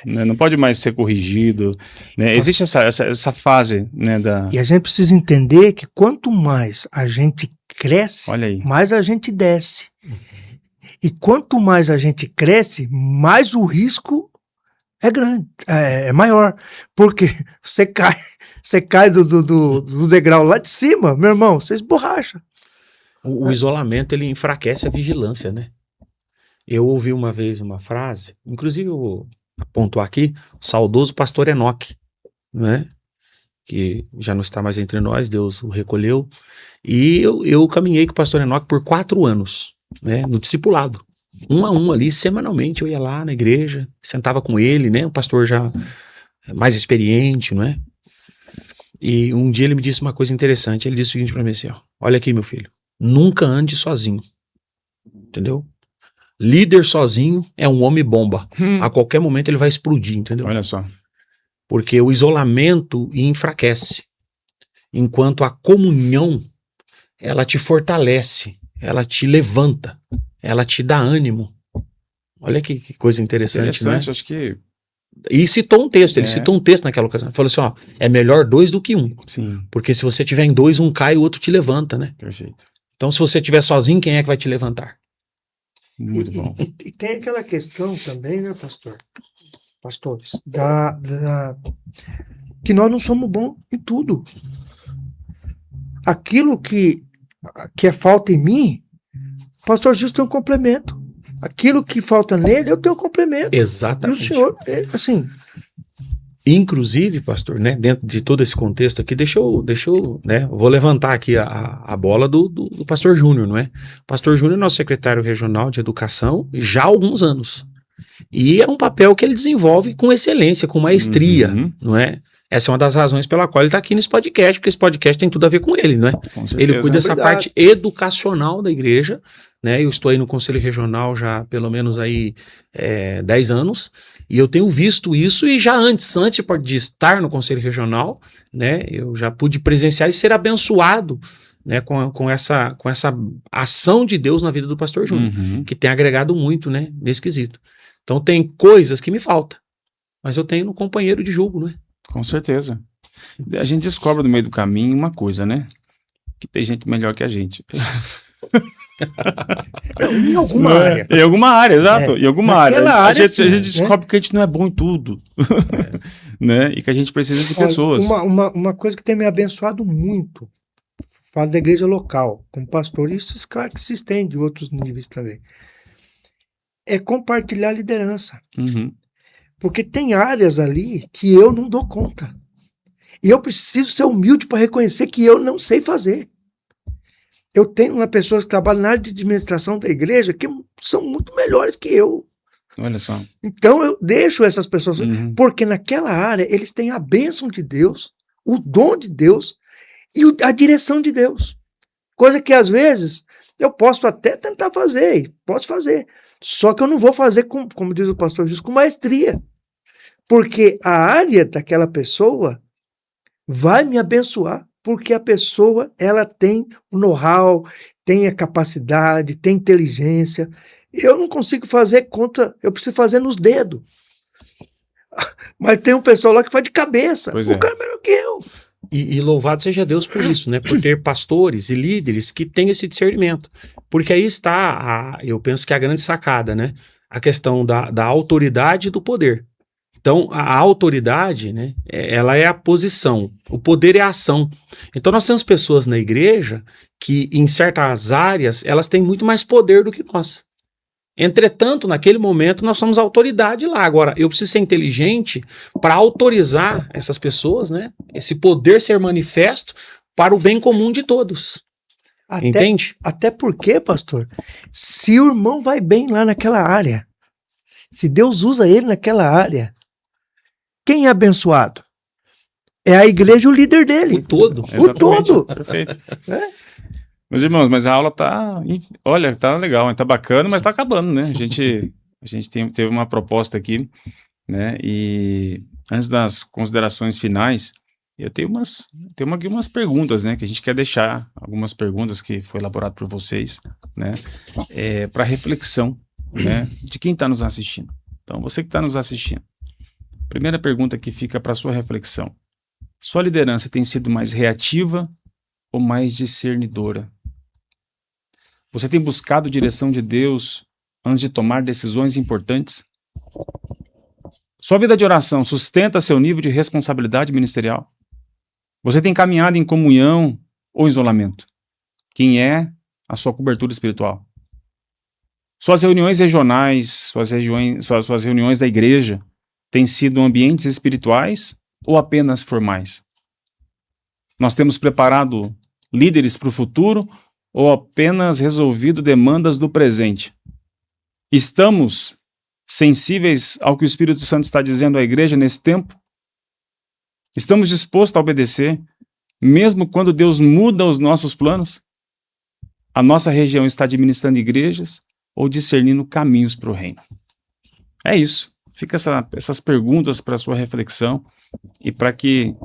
Né? Não pode mais ser corrigido, né? Existe essa fase, né, E a gente precisa entender que quanto mais a gente cresce, mais a gente desce. E quanto mais a gente cresce, mais o risco é grande, é maior. Porque você cai do degrau lá de cima, meu irmão, você esborracha. O isolamento, ele enfraquece a vigilância, né? Eu ouvi uma vez uma frase, inclusive eu vou pontuar aqui, o saudoso pastor Enoque, né? Que já não está mais entre nós, Deus o recolheu. E eu caminhei com o pastor Enoque por 4 anos, né? No discipulado. 1 a 1 ali, semanalmente, eu ia lá na igreja, sentava com ele, né? Um pastor já mais experiente, não é? E um dia ele me disse uma coisa interessante. Ele disse o seguinte pra mim assim, ó: olha aqui, meu filho, nunca ande sozinho, entendeu? Líder sozinho é um homem bomba. A qualquer momento ele vai explodir, entendeu? Olha só. Porque o isolamento enfraquece, enquanto a comunhão, ela te fortalece, ela te levanta, ela te dá ânimo. Olha que coisa interessante, né? Acho que... E citou um texto, ele citou um texto naquela ocasião. Ele falou assim, ó, é melhor 2 do que 1. Sim, Porque se você tiver em 2, um cai e o outro te levanta, né? perfeito. Então se você estiver sozinho, quem é que vai te levantar? Muito bom. E tem aquela questão também, né, pastores, que nós não somos bons em tudo. Aquilo que é falta em mim, o pastor Gilson tem um complemento. Aquilo que falta nele, eu tenho um complemento. Exatamente. E o senhor, assim... Inclusive, pastor, né, dentro de todo esse contexto aqui, deixa eu, né, eu vou levantar aqui a bola do pastor Júnior, não é? O pastor Júnior é nosso secretário regional de educação já há alguns anos. E é um papel que ele desenvolve com excelência, com maestria, não é? Essa é uma das razões pela qual ele está aqui nesse podcast, porque esse podcast tem tudo a ver com ele, não é? Com certeza. Ele cuida dessa Obrigado. parte educacional da igreja, né? Eu estou aí no Conselho Regional já há pelo menos aí 10 anos, e eu tenho visto isso, e já antes de estar no Conselho Regional, né? Eu já pude presenciar e ser abençoado, né? Com essa ação de Deus na vida do pastor Júnior, que tem agregado muito, né? Nesse quesito. Então tem coisas que me faltam, mas eu tenho no companheiro de julgo, não é? Com certeza. A gente descobre no meio do caminho uma coisa, né? Que tem gente melhor que a gente. Em alguma área. Em alguma área, exato. Em alguma área. naquela área, A sim, gente descobre que a gente não é bom em tudo. Né? E que a gente precisa de pessoas. Uma coisa que tem me abençoado muito, falo da igreja local, como pastor, isso claro que se estende em outros níveis também, é compartilhar a liderança. Porque tem áreas ali que eu não dou conta. E eu preciso ser humilde para reconhecer que eu não sei fazer. Eu tenho uma pessoa que trabalha na área de administração da igreja que são muito melhores que eu. Olha só. Então eu deixo essas pessoas, porque naquela área eles têm a bênção de Deus, o dom de Deus e a direção de Deus. Coisa que às vezes eu posso até tentar fazer, posso fazer. Só que eu não vou fazer, como diz o pastor Jesus, com maestria. Porque a área daquela pessoa vai me abençoar, porque a pessoa ela tem o know-how, tem a capacidade, tem inteligência. Eu não consigo fazer conta, eu preciso fazer nos dedos. Mas tem um pessoal lá que faz de cabeça. Pois o cara é melhor que eu. E louvado seja Deus por isso, né? Por ter pastores e líderes que têm esse discernimento. Porque aí está, eu penso que é a grande sacada, né? A questão da autoridade e do poder. Então, a autoridade, né? Ela é a posição. O poder é a ação. Então, nós temos pessoas na igreja que, em certas áreas, elas têm muito mais poder do que nós. Entretanto, naquele momento, nós somos autoridade lá. Agora, eu preciso ser inteligente para autorizar essas pessoas, né? Esse poder ser manifesto para o bem comum de todos. Entende? Até porque, pastor, se o irmão vai bem lá naquela área, se Deus usa ele naquela área, quem é abençoado? É a igreja e o líder dele. O todo. O todo. Perfeito. Meus irmãos, mas a aula tá... Olha, tá legal, tá bacana, mas tá acabando, né? A gente teve uma proposta aqui, né? E antes das considerações finais, eu tenho aqui umas perguntas, né? Que a gente quer deixar, algumas perguntas que foi elaborado por vocês, né? Para reflexão, né? De quem está nos assistindo. Então, você que está nos assistindo. Primeira pergunta que fica para sua reflexão. Sua liderança tem sido mais reativa ou mais discernidora? Você tem buscado direção de Deus antes de tomar decisões importantes? Sua vida de oração sustenta seu nível de responsabilidade ministerial? Você tem caminhado em comunhão ou isolamento? Quem é a sua cobertura espiritual? Suas reuniões regionais, suas reuniões da igreja têm sido ambientes espirituais ou apenas formais? Nós temos preparado líderes para o futuro ou apenas resolvido demandas do presente? Estamos sensíveis ao que o Espírito Santo está dizendo à igreja nesse tempo? Estamos dispostos a obedecer, mesmo quando Deus muda os nossos planos? A nossa região está administrando igrejas ou discernindo caminhos para o reino? É isso. Fica essas perguntas para a sua reflexão e para que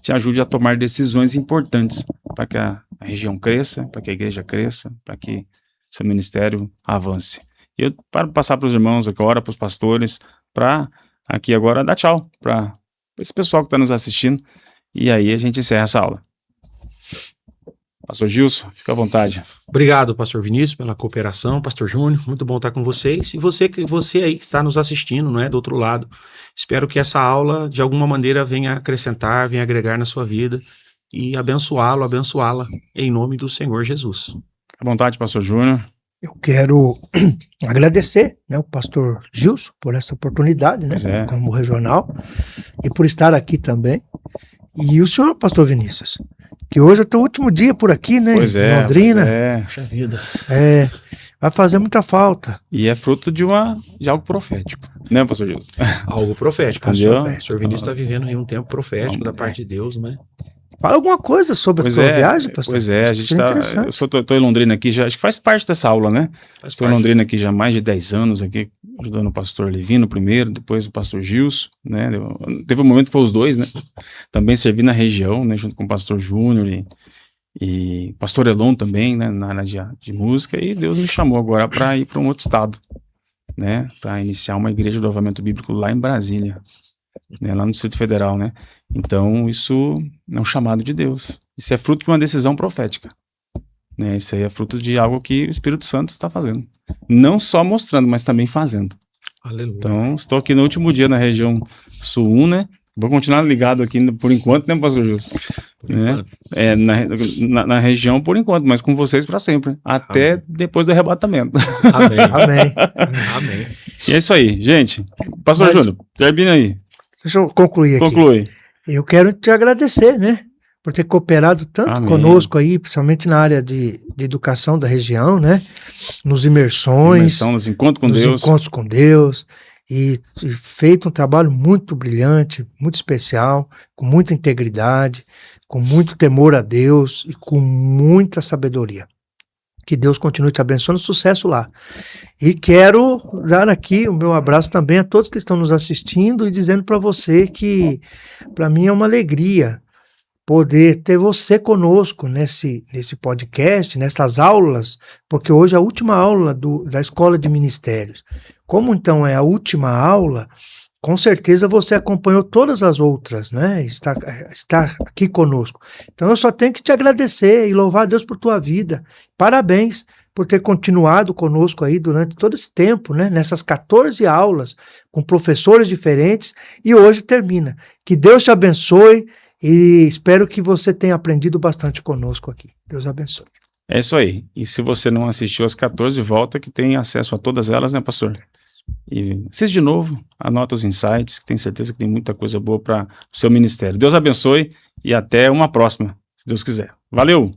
te ajude a tomar decisões importantes para que a região cresça, para que a igreja cresça, para que seu ministério avance. Eu paro passar para os irmãos agora, para os pastores, para aqui agora dar tchau para esse pessoal que está nos assistindo, e aí a gente encerra essa aula. Pastor Gilson, fica à vontade. Obrigado, pastor Vinícius, pela cooperação. Pastor Júnior, muito bom estar com vocês. E você aí que está nos assistindo, não é, do outro lado, espero que essa aula, de alguma maneira, venha acrescentar, venha agregar na sua vida e abençoá-la, em nome do Senhor Jesus. À vontade, pastor Júnior. Eu quero agradecer, né, o pastor Gilson por essa oportunidade, né, como regional, e por estar aqui também. E o senhor, pastor Vinícius, que hoje é o teu último dia por aqui, né, em Londrina. Puxa vida. Vai fazer muita falta. E é fruto de algo profético, né, pastor Gilson? Algo profético. Entendeu? O pastor Vinícius está vivendo aí um tempo profético da parte de Deus, né? Fala alguma coisa sobre a sua viagem, pastor. Pois é, a gente estou em Londrina aqui já, acho que faz parte dessa aula, né? Estou em Londrina aqui já há mais de 10 anos, aqui, ajudando o pastor Levino primeiro, depois o pastor Gilson, né? Teve um momento que foi os dois, né? Também servi na região, né? Junto com o pastor Júnior e pastor Elon também, né? Na área de música, e Deus me chamou agora para ir para um outro estado, né? Para iniciar uma igreja do avivamento bíblico lá em Brasília, né, lá no Distrito Federal, né? Então isso é um chamado de Deus. Isso é fruto de uma decisão profética, né? Isso aí é fruto de algo que o Espírito Santo está fazendo. Não só mostrando, mas também fazendo. Aleluia. Então, estou aqui no último dia na região Sul 1, né? Vou continuar ligado aqui por enquanto, né, pastor Júlio? Né? Na região por enquanto, mas com vocês para sempre. Até depois do arrebatamento. Amém. E é isso aí, gente. Pastor Júnior, termina aí. Deixa eu concluir aqui. Conclui. Eu quero te agradecer, né? Por ter cooperado tanto conosco aí, principalmente na área de educação da região, né? Nos imersões. Nos encontros com Deus. E feito um trabalho muito brilhante, muito especial, com muita integridade, com muito temor a Deus e com muita sabedoria. Que Deus continue te abençoando, sucesso lá. E quero dar aqui o meu abraço também a todos que estão nos assistindo e dizendo para você que para mim é uma alegria poder ter você conosco nesse podcast, nessas aulas, porque hoje é a última aula da Escola de Ministérios. Como então é a última aula, com certeza você acompanhou todas as outras, né? Está aqui conosco. Então eu só tenho que te agradecer e louvar a Deus por tua vida. Parabéns por ter continuado conosco aí durante todo esse tempo, né? Nessas 14 aulas, com professores diferentes, e hoje termina. Que Deus te abençoe e espero que você tenha aprendido bastante conosco aqui. Deus abençoe. É isso aí. E se você não assistiu às 14, volta que tem acesso a todas elas, né, pastor? E assiste de novo, anota os insights, que tenho certeza que tem muita coisa boa para o seu ministério. Deus abençoe e até uma próxima, se Deus quiser. Valeu!